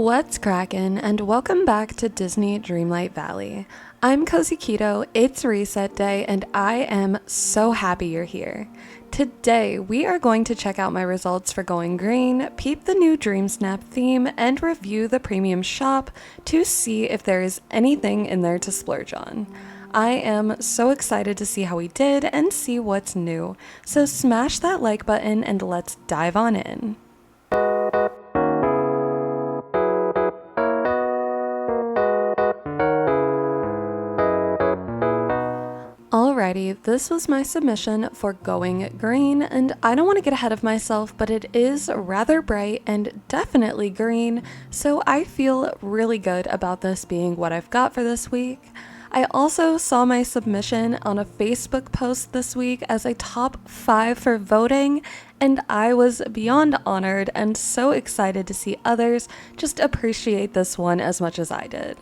What's kraken, and welcome back to Disney Dreamlight Valley. I'm cozyceto, it's reset day, and I am so happy you're here. Today, we are going to check out my results for going green, peep the new Dreamsnap theme, and review the premium shop to see if there is anything in there to splurge on. I am so excited to see how we did and see what's new, so smash that like button and let's dive on in. Alrighty, this was my submission for going green, and I don't want to get ahead of myself, but it is rather bright and definitely green, so I feel really good about this being what I've got for this week. I also saw my submission on a Facebook post this week as a top 5 for voting, and I was beyond honored and so excited to see others just appreciate this one as much as I did.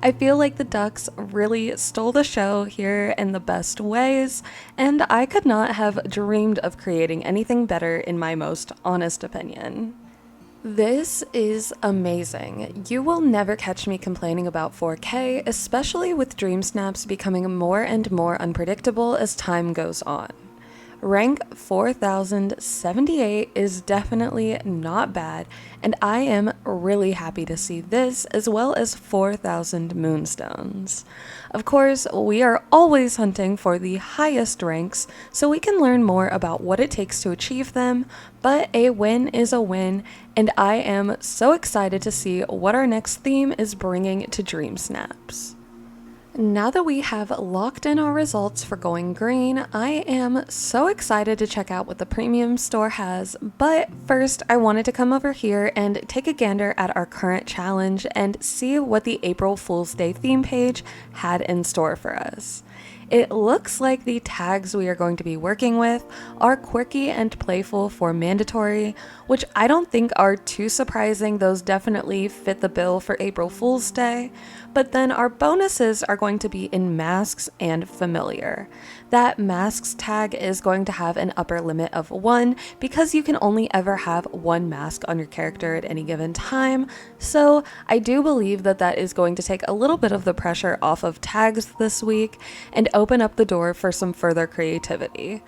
I feel like the ducks really stole the show here in the best ways, and I could not have dreamed of creating anything better in my most honest opinion. This is amazing. You will never catch me complaining about 4K, especially with Dreamsnaps becoming more and more unpredictable as time goes on. Rank 4078 is definitely not bad, and I am really happy to see this as well as 4000 moonstones. Of course, we are always hunting for the highest ranks so we can learn more about what it takes to achieve them, but a win is a win, and I am so excited to see what our next theme is bringing to Dreamsnaps. Now that we have locked in our results for going green, I am so excited to check out what the premium store has, but first I wanted to come over here and take a gander at our current challenge and see what the April Fool's Day theme page had in store for us. It looks like the tags we are going to be working with are quirky and playful for mandatory, which I don't think are too surprising. Those definitely fit the bill for April Fool's Day, but then our bonuses are going to be in masks and familiar. That masks tag is going to have an upper limit of 1 because you can only ever have 1 mask on your character at any given time, so I do believe that that is going to take a little bit of the pressure off of tags this week and open up the door for some further creativity.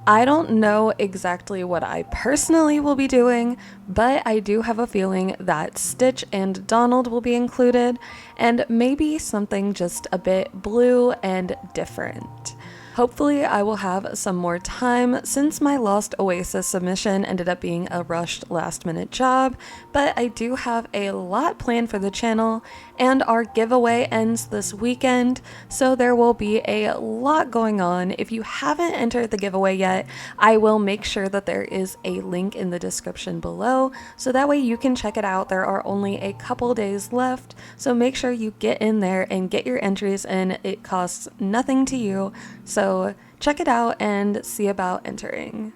I don't know exactly what I personally will be doing, but I do have a feeling that Stitch and Donald will be included, and maybe something just a bit blue and different. Hopefully I will have some more time since my Lost Oasis submission ended up being a rushed last-minute job, but I do have a lot planned for the channel, and our giveaway ends this weekend, so there will be a lot going on. If you haven't entered the giveaway yet, I will make sure that there is a link in the description below, so that way you can check it out. There are only a couple days left, so make sure you get in there and get your entries in. It costs nothing to you, so check it out and see about entering.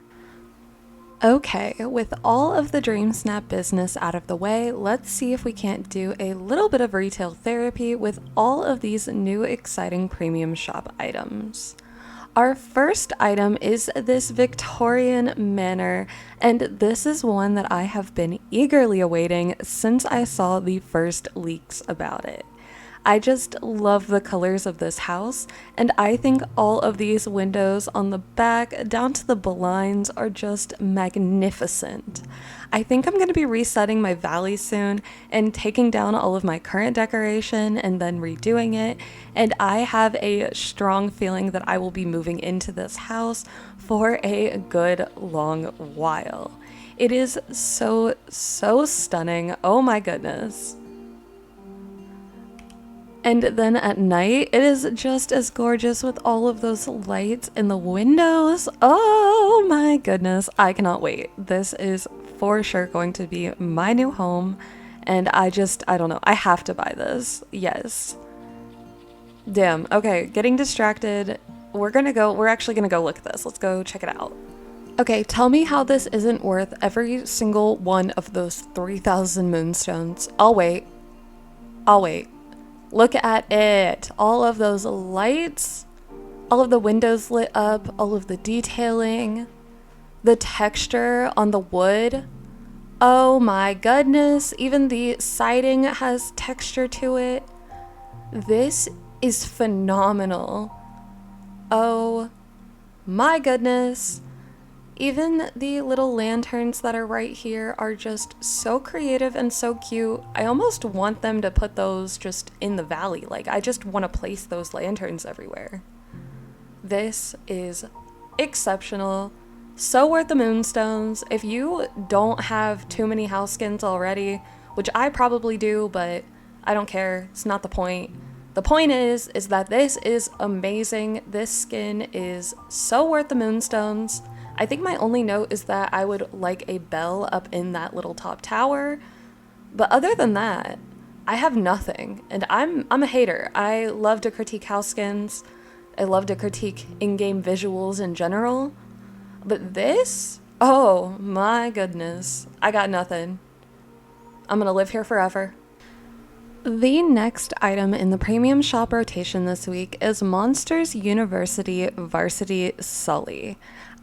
Okay, with all of the Dreamsnap business out of the way, let's see if we can't do a little bit of retail therapy with all of these new exciting premium shop items. Our first item is this Victorian manor, and this is one that I have been eagerly awaiting since I saw the first leaks about it. I just love the colors of this house, and I think all of these windows on the back down to the blinds are just magnificent. I think I'm going to be resetting my valley soon and taking down all of my current decoration and then redoing it, and I have a strong feeling that I will be moving into this house for a good long while. It is so stunning. Oh my goodness. And then at night, it is just as gorgeous with all of those lights in the windows. Oh my goodness, I cannot wait. This is for sure going to be my new home, and I don't know, I have to buy this. Yes. Damn, okay, getting distracted. We're actually gonna go look at this. Let's go check it out. Okay, tell me how this isn't worth every single one of those 3000 moonstones. I'll wait. Look at it. All of those lights, all of the windows lit up, all of the detailing, the texture on the wood. Oh my goodness, even the siding has texture to it. This is phenomenal. Oh my goodness. Even the little lanterns that are right here are just so creative and so cute. I almost want them to put those just in the valley. Like, I just want to place those lanterns everywhere. This is exceptional. So worth the moonstones. If you don't have too many house skins already, which I probably do, but I don't care. It's not the point. The point is that this is amazing. This skin is so worth the moonstones. I think my only note is that I would like a bell up in that little top tower. But other than that, I have nothing. And I'm a hater. I love to critique house skins. I love to critique in-game visuals in general. But this? Oh my goodness. I got nothing. I'm gonna live here forever. The next item in the premium shop rotation this week is Monsters University Varsity Sully.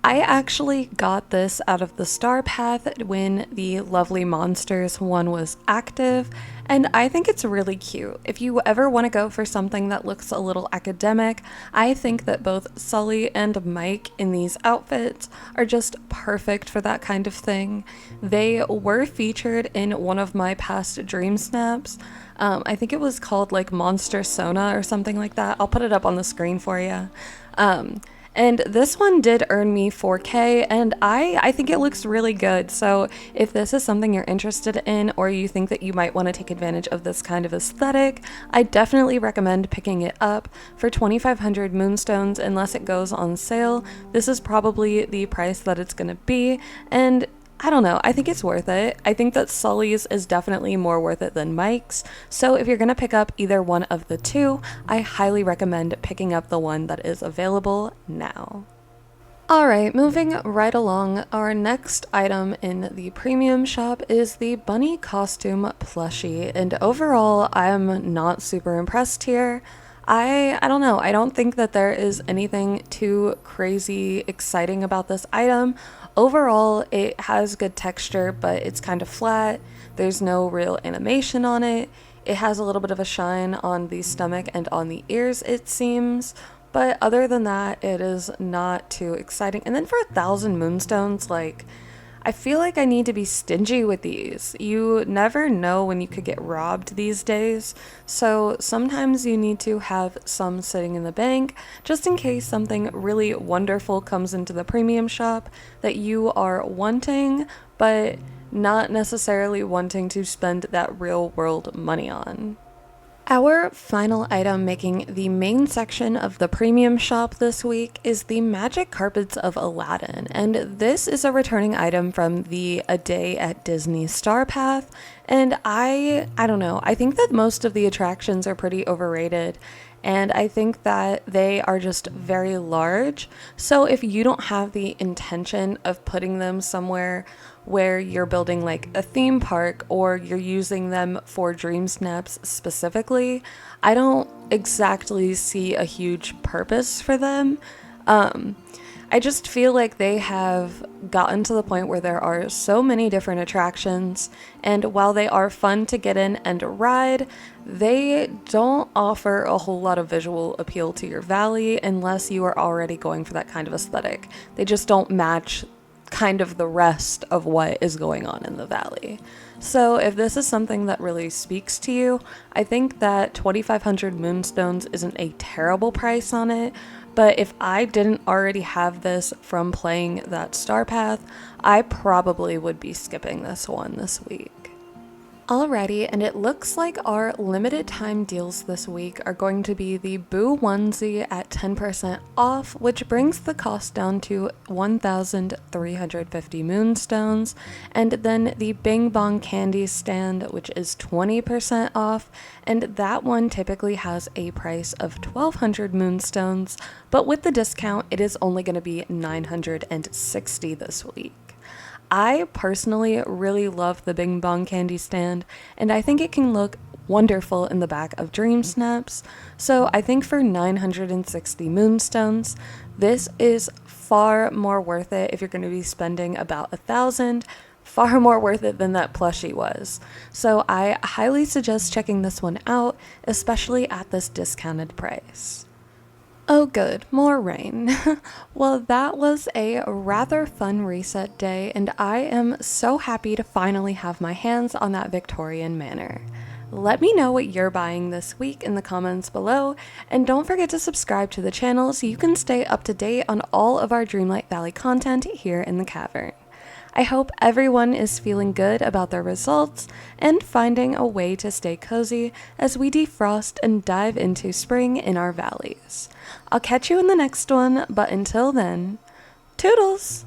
I actually got this out of the Star Path when the Lovely Monsters one was active, and I think it's really cute. If you ever want to go for something that looks a little academic, I think that both Sully and Mike in these outfits are just perfect for that kind of thing. They were featured in one of my past Dreamsnaps. I think it was called like Monster Sona or something like that. I'll put it up on the screen for you. And this one did earn me 4K, and I think it looks really good. So if this is something you're interested in, or you think that you might want to take advantage of this kind of aesthetic, I definitely recommend picking it up. For 2,500 moonstones, unless it goes on sale, this is probably the price that it's going to be, and I don't know, I think it's worth it. I think that Sully's is definitely more worth it than Mike's, so if you're going to pick up either one of the two, I highly recommend picking up the one that is available now. Alright, moving right along, our next item in the premium shop is the bunny costume plushie, and overall I'm not super impressed here. I don't know, I don't think that there is anything too crazy exciting about this item. Overall, it has good texture, but it's kind of flat. There's no real animation on it. It has a little bit of a shine on the stomach and on the ears, it seems. But other than that, it is not too exciting. And then for 1,000 moonstones, like, I feel like I need to be stingy with these. You never know when you could get robbed these days, so sometimes you need to have some sitting in the bank just in case something really wonderful comes into the premium shop that you are wanting, but not necessarily wanting to spend that real world money on. Our final item making the main section of the premium shop this week is the Magic Carpets of Aladdin, and this is a returning item from the A Day at Disney Star Path, and I don't know, I think that most of the attractions are pretty overrated, and I think that they are just very large, so if you don't have the intention of putting them somewhere where you're building like a theme park or you're using them for Dreamsnaps specifically, I don't exactly see a huge purpose for them. I just feel like they have gotten to the point where there are so many different attractions, and while they are fun to get in and ride, they don't offer a whole lot of visual appeal to your valley unless you are already going for that kind of aesthetic. They just don't match kind of the rest of what is going on in the valley. So if this is something that really speaks to you, I think that 2,500 moonstones isn't a terrible price on it, but if I didn't already have this from playing that Star Path, I probably would be skipping this one this week. Alrighty, and it looks like our limited time deals this week are going to be the Boo onesie at 10% off, which brings the cost down to 1,350 moonstones, and then the Bing Bong candy stand, which is 20% off, and that one typically has a price of 1,200 moonstones, but with the discount, it is only going to be 960 this week. I personally really love the Bing Bong candy stand, and I think it can look wonderful in the back of Dreamsnaps, so I think for 960 moonstones, this is far more worth it if you're going to be spending about 1,000 far more worth it than that plushie was. So I highly suggest checking this one out, especially at this discounted price. Oh good, more rain. Well, that was a rather fun reset day, and I am so happy to finally have my hands on that Victorian manor. Let me know what you're buying this week in the comments below, and don't forget to subscribe to the channel so you can stay up to date on all of our Dreamlight Valley content here in the Cavern. I hope everyone is feeling good about their results and finding a way to stay cozy as we defrost and dive into spring in our valleys. I'll catch you in the next one, but until then, toodles!